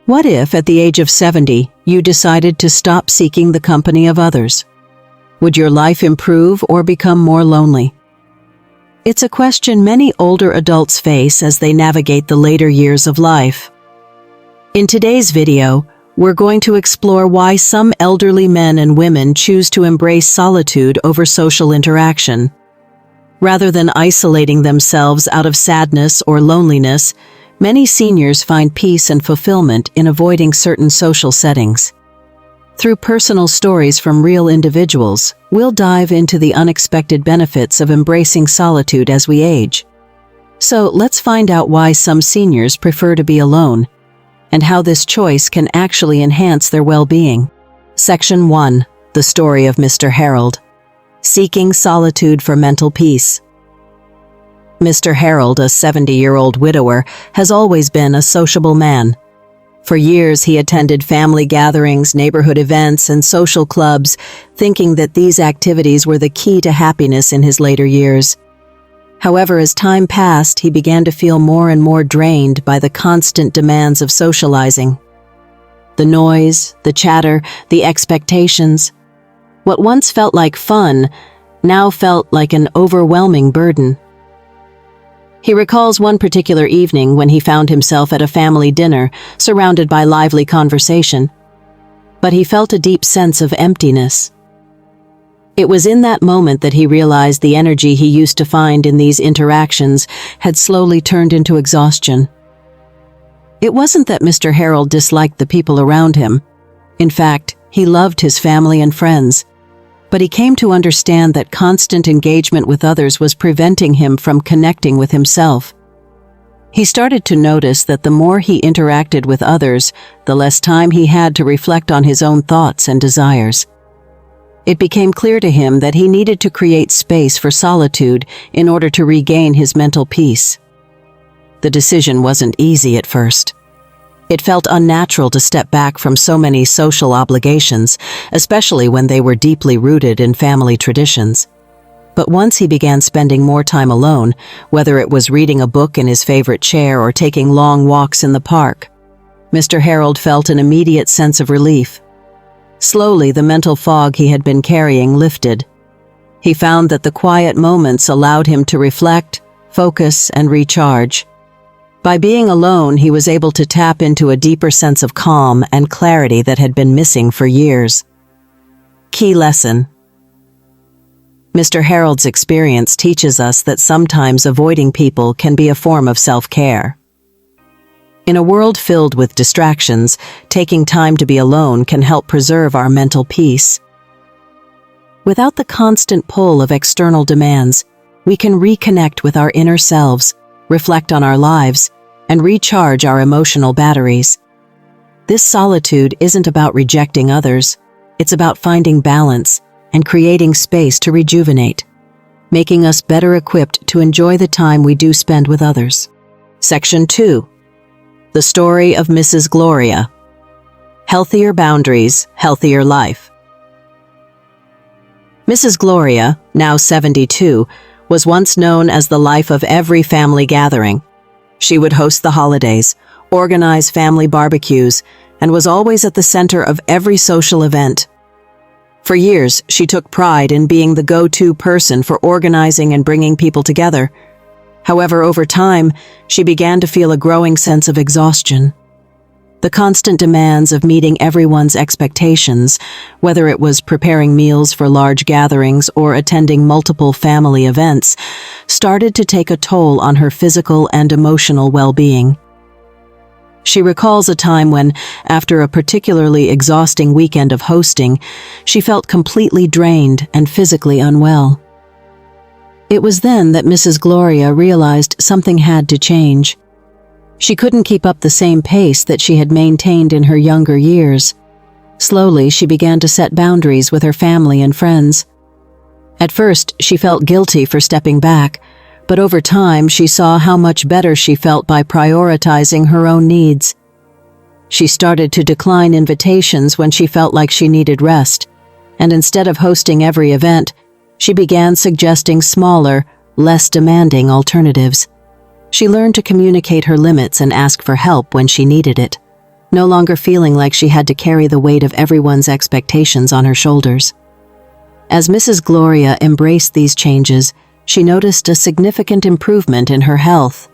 What if, at the age of 70, you decided to stop seeking the company of others? Would your life improve or become more lonely? It's a question many older adults face as they navigate the later years of life. In today's video, we're going to explore why some elderly men and women choose to embrace solitude over social interaction. Rather than isolating themselves out of sadness or loneliness, many seniors find peace and fulfillment in avoiding certain social settings. Through personal stories from real individuals, we'll dive into the unexpected benefits of embracing solitude as we age. So let's find out why some seniors prefer to be alone, and how this choice can actually enhance their well-being. Section 1. The Story of Mr. Harold. Seeking solitude for mental peace. Mr. Harold, a 70-year-old widower, has always been a sociable man. For years, he attended family gatherings, neighborhood events, and social clubs, thinking that these activities were the key to happiness in his later years. However, as time passed, he began to feel more and more drained by the constant demands of socializing. The noise, the chatter, the expectations. What once felt like fun now felt like an overwhelming burden. He recalls one particular evening when he found himself at a family dinner, surrounded by lively conversation. But he felt a deep sense of emptiness. It was in that moment that he realized the energy he used to find in these interactions had slowly turned into exhaustion. It wasn't that Mr. Harold disliked the people around him. In fact, he loved his family and friends. But he came to understand that constant engagement with others was preventing him from connecting with himself. He started to notice that the more he interacted with others, the less time he had to reflect on his own thoughts and desires. It became clear to him that he needed to create space for solitude in order to regain his mental peace. The decision wasn't easy at first. It felt unnatural to step back from so many social obligations, especially when they were deeply rooted in family traditions. But once he began spending more time alone, whether it was reading a book in his favorite chair or taking long walks in the park, Mr. Harold felt an immediate sense of relief. Slowly, the mental fog he had been carrying lifted. He found that the quiet moments allowed him to reflect, focus, and recharge. By being alone, he was able to tap into a deeper sense of calm and clarity that had been missing for years. Key lesson. Mr. Harold's experience teaches us that sometimes avoiding people can be a form of self-care. In a world filled with distractions, taking time to be alone can help preserve our mental peace. Without the constant pull of external demands, we can reconnect with our inner selves, reflect on our lives, and recharge our emotional batteries. This solitude isn't about rejecting others, it's about finding balance and creating space to rejuvenate, making us better equipped to enjoy the time we do spend with others. Section 2. The Story of Mrs. Gloria. Healthier boundaries, healthier life. Mrs. Gloria, now 72, was once known as the life of every family gathering. She would host the holidays, organize family barbecues, and was always at the center of every social event. For years, she took pride in being the go-to person for organizing and bringing people together. However, over time, she began to feel a growing sense of exhaustion. The constant demands of meeting everyone's expectations, whether it was preparing meals for large gatherings or attending multiple family events, started to take a toll on her physical and emotional well-being. She recalls a time when, after a particularly exhausting weekend of hosting, she felt completely drained and physically unwell. It was then that Mrs. Gloria realized something had to change. She couldn't keep up the same pace that she had maintained in her younger years. Slowly, she began to set boundaries with her family and friends. At first, she felt guilty for stepping back, but over time, she saw how much better she felt by prioritizing her own needs. She started to decline invitations when she felt like she needed rest, and instead of hosting every event, she began suggesting smaller, less demanding alternatives. She learned to communicate her limits and ask for help when she needed it. no longer feeling like she had to carry the weight of everyone's expectations on her shoulders. As Mrs. Gloria embraced these changes, she noticed a significant improvement in her health.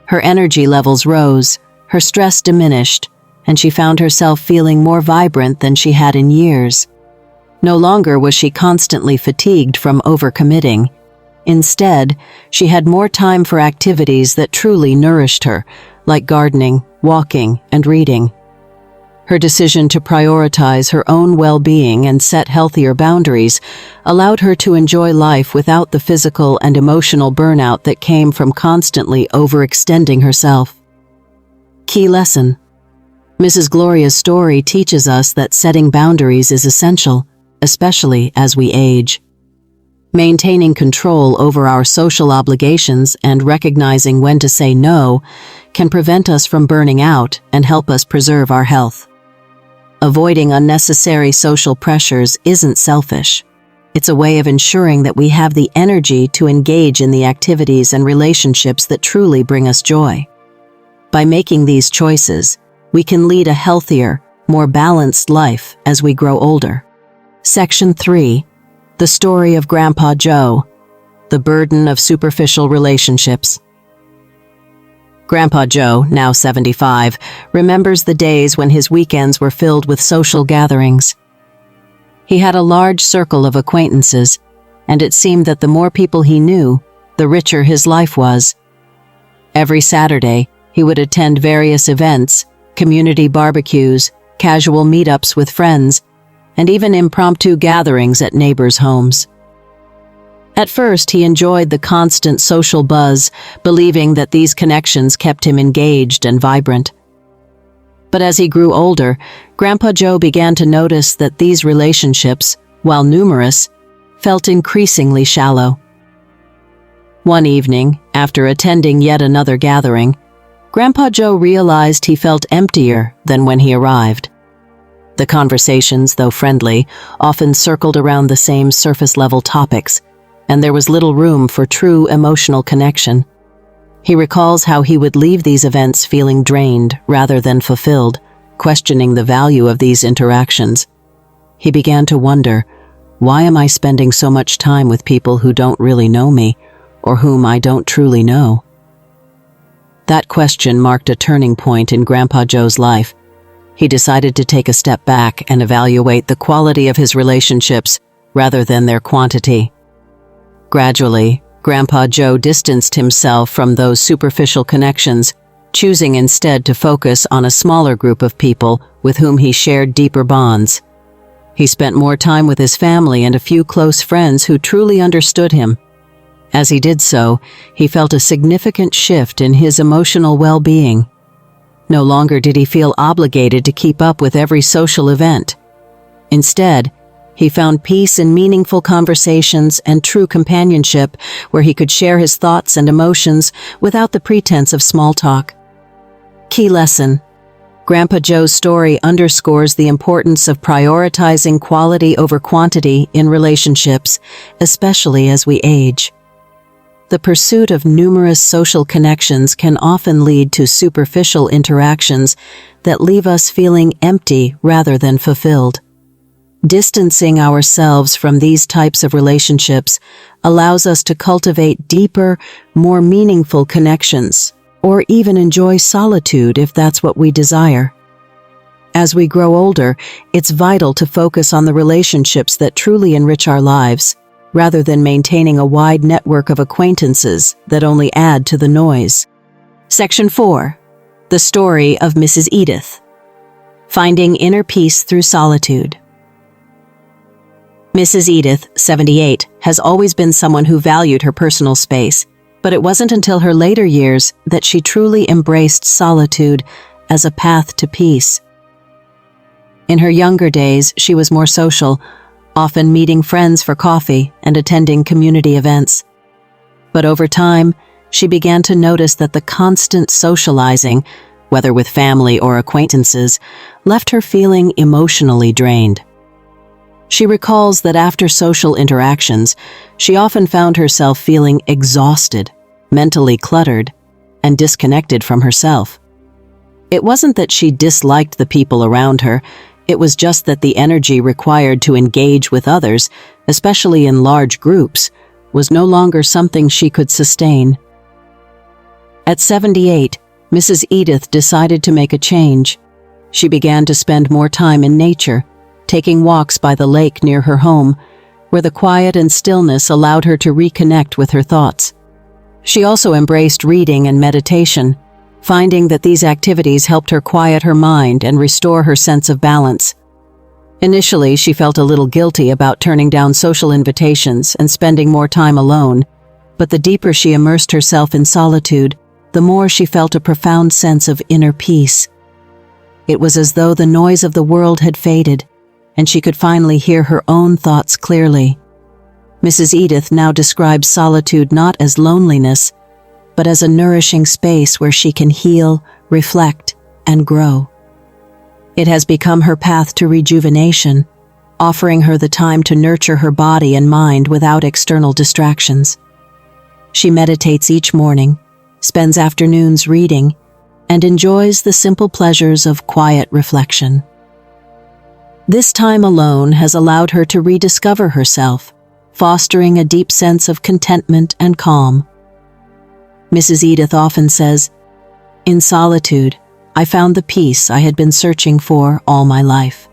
Her energy levels rose, her stress diminished, and she found herself feeling more vibrant than she had in years. No longer was she constantly fatigued from overcommitting. Instead, she had more time for activities that truly nourished her, like gardening, walking, and reading. Her decision to prioritize her own well-being and set healthier boundaries allowed her to enjoy life without the physical and emotional burnout that came from constantly overextending herself. Key lesson: Mrs. Gloria's story teaches us that setting boundaries is essential, especially as we age. Maintaining control over our social obligations and recognizing when to say no can prevent us from burning out and help us preserve our health. Avoiding unnecessary social pressures isn't selfish. It's a way of ensuring that we have the energy to engage in the activities and relationships that truly bring us joy. By making these choices, we can lead a healthier, more balanced life as we grow older. Section 3. The Story of Grandpa Joe, The Burden of Superficial Relationships. Grandpa Joe, now 75, remembers the days when his weekends were filled with social gatherings. He had a large circle of acquaintances, and it seemed that the more people he knew, the richer his life was. Every Saturday, he would attend various events, community barbecues, casual meetups with friends, and even impromptu gatherings at neighbors' homes. At first, he enjoyed the constant social buzz, believing that these connections kept him engaged and vibrant. But as he grew older, Grandpa Joe began to notice that these relationships, while numerous, felt increasingly shallow. One evening, after attending yet another gathering, Grandpa Joe realized he felt emptier than when he arrived. The conversations, though friendly, often circled around the same surface-level topics, and there was little room for true emotional connection. He recalls how he would leave these events feeling drained rather than fulfilled, questioning the value of these interactions. He began to wonder, why am I spending so much time with people who don't really know me, or whom I don't truly know? That question marked a turning point in Grandpa Joe's life. He decided to take a step back and evaluate the quality of his relationships rather than their quantity. Gradually, Grandpa Joe distanced himself from those superficial connections, choosing instead to focus on a smaller group of people with whom he shared deeper bonds. He spent more time with his family and a few close friends who truly understood him. As he did so, he felt a significant shift in his emotional well-being. No longer did he feel obligated to keep up with every social event. Instead, he found peace in meaningful conversations and true companionship where he could share his thoughts and emotions without the pretense of small talk. Key lesson: Grandpa Joe's story underscores the importance of prioritizing quality over quantity in relationships, especially as we age. The pursuit of numerous social connections can often lead to superficial interactions that leave us feeling empty rather than fulfilled. Distancing ourselves from these types of relationships allows us to cultivate deeper, more meaningful connections, or even enjoy solitude if that's what we desire. As we grow older, it's vital to focus on the relationships that truly enrich our lives, rather than maintaining a wide network of acquaintances that only add to the noise. Section 4. The Story of Mrs Edith. Finding Inner Peace Through Solitude. Mrs. Edith, 78, has always been someone who valued her personal space, but it wasn't until her later years that she truly embraced solitude as a path to peace. In her younger days, she was more social, often meeting friends for coffee and attending community events. But over time, she began to notice that the constant socializing, whether with family or acquaintances, left her feeling emotionally drained. She recalls that after social interactions, she often found herself feeling exhausted, mentally cluttered, and disconnected from herself. It wasn't that she disliked the people around her, it was just that the energy required to engage with others, especially in large groups, was no longer something she could sustain. At 78, Mrs. Edith decided to make a change. She began to spend more time in nature, taking walks by the lake near her home, where the quiet and stillness allowed her to reconnect with her thoughts. She also embraced reading and meditation, finding that these activities helped her quiet her mind and restore her sense of balance. Initially, she felt a little guilty about turning down social invitations and spending more time alone, but the deeper she immersed herself in solitude, the more she felt a profound sense of inner peace. It was as though the noise of the world had faded, and she could finally hear her own thoughts clearly. Mrs. Edith now describes solitude not as loneliness, but as a nourishing space where she can heal, reflect, and grow. It has become her path to rejuvenation, offering her the time to nurture her body and mind without external distractions. She meditates each morning, spends afternoons reading, and enjoys the simple pleasures of quiet reflection. This time alone has allowed her to rediscover herself, fostering a deep sense of contentment and calm. Mrs. Edith often says, "In solitude, I found the peace I had been searching for all my life."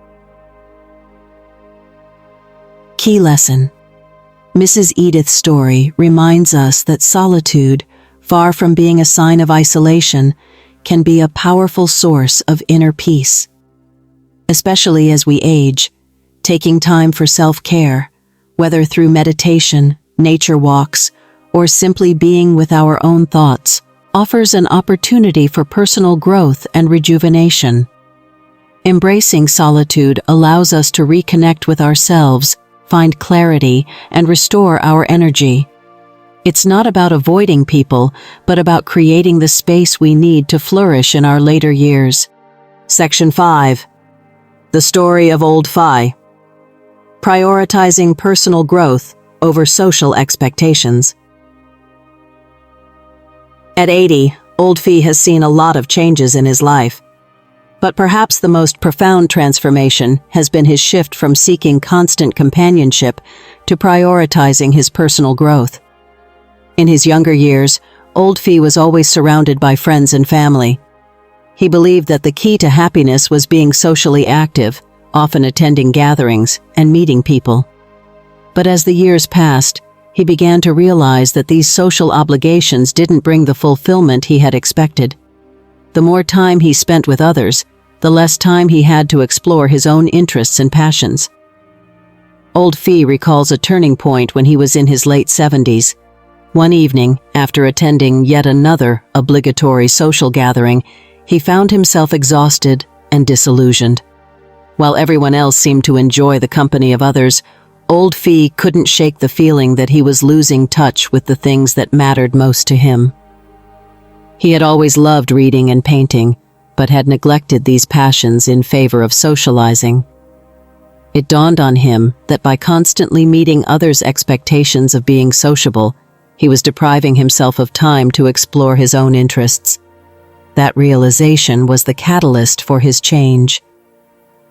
Key lesson. Mrs. Edith's story reminds us that solitude, far from being a sign of isolation, can be a powerful source of inner peace. Especially as we age, taking time for self-care, whether through meditation, nature walks, or simply being with our own thoughts, offers an opportunity for personal growth and rejuvenation. Embracing solitude allows us to reconnect with ourselves, find clarity, and restore our energy. It's not about avoiding people, but about creating the space we need to flourish in our later years. Section 5. The Story of Old Fi. Prioritizing personal growth over social expectations. At 80, Old Fi has seen a lot of changes in his life. But perhaps the most profound transformation has been his shift from seeking constant companionship to prioritizing his personal growth. In his younger years, Old Fi was always surrounded by friends and family. He believed that the key to happiness was being socially active, often attending gatherings and meeting people. But as the years passed, he began to realize that these social obligations didn't bring the fulfillment he had expected. The more time he spent with others, the less time he had to explore his own interests and passions. Old Fi recalls a turning point when he was in his late 70s. One evening, after attending yet another obligatory social gathering, he found himself exhausted and disillusioned. While everyone else seemed to enjoy the company of others, Old Fi couldn't shake the feeling that he was losing touch with the things that mattered most to him. He had always loved reading and painting, but had neglected these passions in favor of socializing. It dawned on him that by constantly meeting others' expectations of being sociable, he was depriving himself of time to explore his own interests. That realization was the catalyst for his change.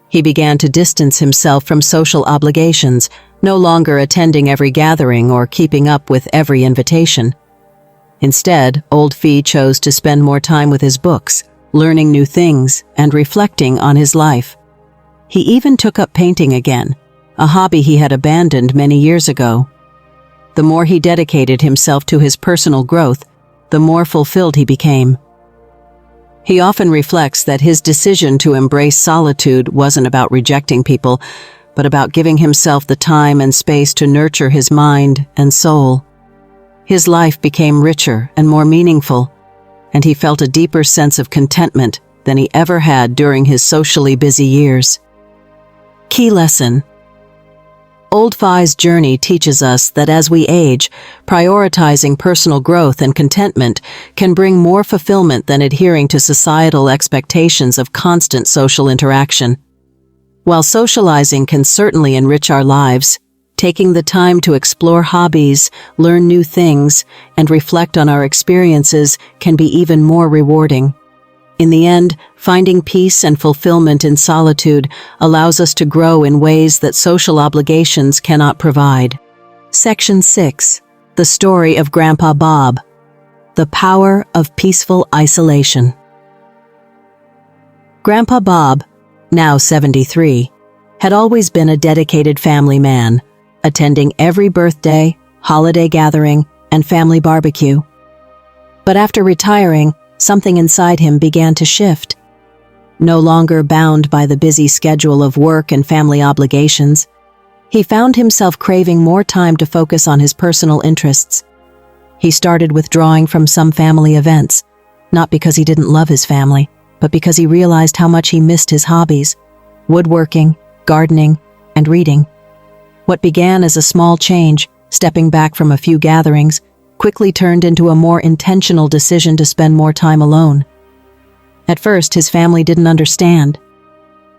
He began to distance himself from social obligations, no longer attending every gathering or keeping up with every invitation. Instead, Old Fi chose to spend more time with his books, learning new things, and reflecting on his life. He even took up painting again, a hobby he had abandoned many years ago. The more he dedicated himself to his personal growth, the more fulfilled he became. He often reflects that his decision to embrace solitude wasn't about rejecting people, but about giving himself the time and space to nurture his mind and soul. His life became richer and more meaningful, and he felt a deeper sense of contentment than he ever had during his socially busy years. Key lesson. Old Fi's journey teaches us that as we age, prioritizing personal growth and contentment can bring more fulfillment than adhering to societal expectations of constant social interaction. While socializing can certainly enrich our lives, taking the time to explore hobbies, learn new things, and reflect on our experiences can be even more rewarding. In the end, finding peace and fulfillment in solitude allows us to grow in ways that social obligations cannot provide. Section 6. The Story of Grandpa Bob. The Power of Peaceful Isolation. Grandpa Bob, now 73, had always been a dedicated family man, attending every birthday, holiday gathering, and family barbecue. But after retiring, something inside him began to shift. No longer bound by the busy schedule of work and family obligations, he found himself craving more time to focus on his personal interests. He started withdrawing from some family events, not because he didn't love his family, but because he realized how much he missed his hobbies: woodworking, gardening, and reading. What began as a small change, stepping back from a few gatherings, quickly turned into a more intentional decision to spend more time alone. At first, his family didn't understand.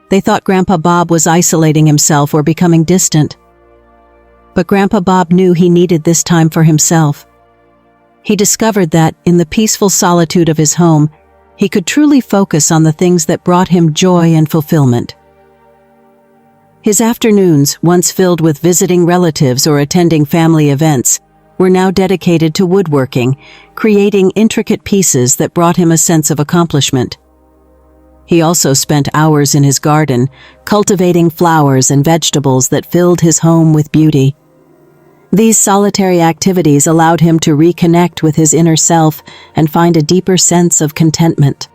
They thought Grandpa Bob was isolating himself or becoming distant. But Grandpa Bob knew he needed this time for himself. He discovered that, in the peaceful solitude of his home, he could truly focus on the things that brought him joy and fulfillment. His afternoons, once filled with visiting relatives or attending family events, were now dedicated to woodworking, creating intricate pieces that brought him a sense of accomplishment. He also spent hours in his garden, cultivating flowers and vegetables that filled his home with beauty. These solitary activities allowed him to reconnect with his inner self and find a deeper sense of contentment.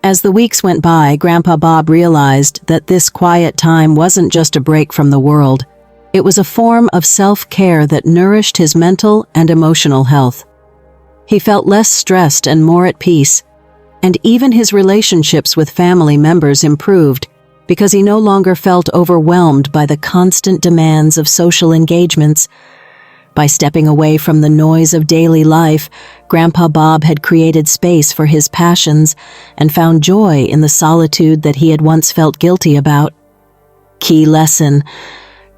As the weeks went by, Grandpa Bob realized that this quiet time wasn't just a break from the world. It was a form of self-care that nourished his mental and emotional health. He felt less stressed and more at peace, and even his relationships with family members improved because he no longer felt overwhelmed by the constant demands of social engagements. By stepping away from the noise of daily life, Grandpa Bob had created space for his passions and found joy in the solitude that he had once felt guilty about. Key lesson: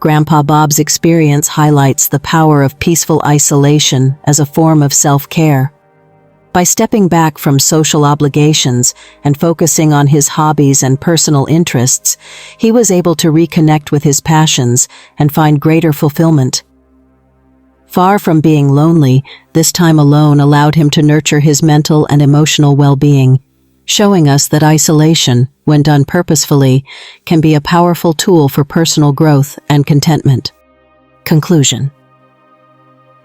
Grandpa Bob's experience highlights the power of peaceful isolation as a form of self-care. By stepping back from social obligations and focusing on his hobbies and personal interests, he was able to reconnect with his passions and find greater fulfillment. Far from being lonely, this time alone allowed him to nurture his mental and emotional well-being, showing us that isolation, when done purposefully, can be a powerful tool for personal growth and contentment. Conclusion.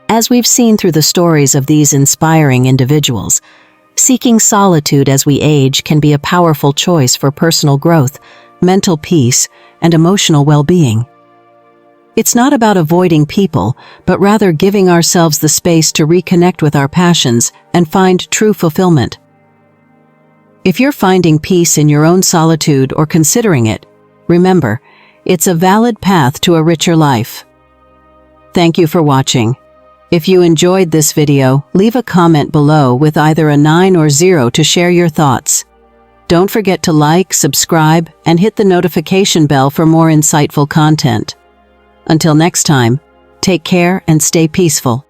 As we've seen through the stories of these inspiring individuals, seeking solitude as we age can be a powerful choice for personal growth, mental peace, and emotional well-being. It's not about avoiding people, but rather giving ourselves the space to reconnect with our passions and find true fulfillment. If you're finding peace in your own solitude or considering it, remember, it's a valid path to a richer life. Thank you for watching. If you enjoyed this video, leave a comment below with either a 9 or 0 to share your thoughts. Don't forget to like, subscribe, and hit the notification bell for more insightful content. Until next time, take care and stay peaceful.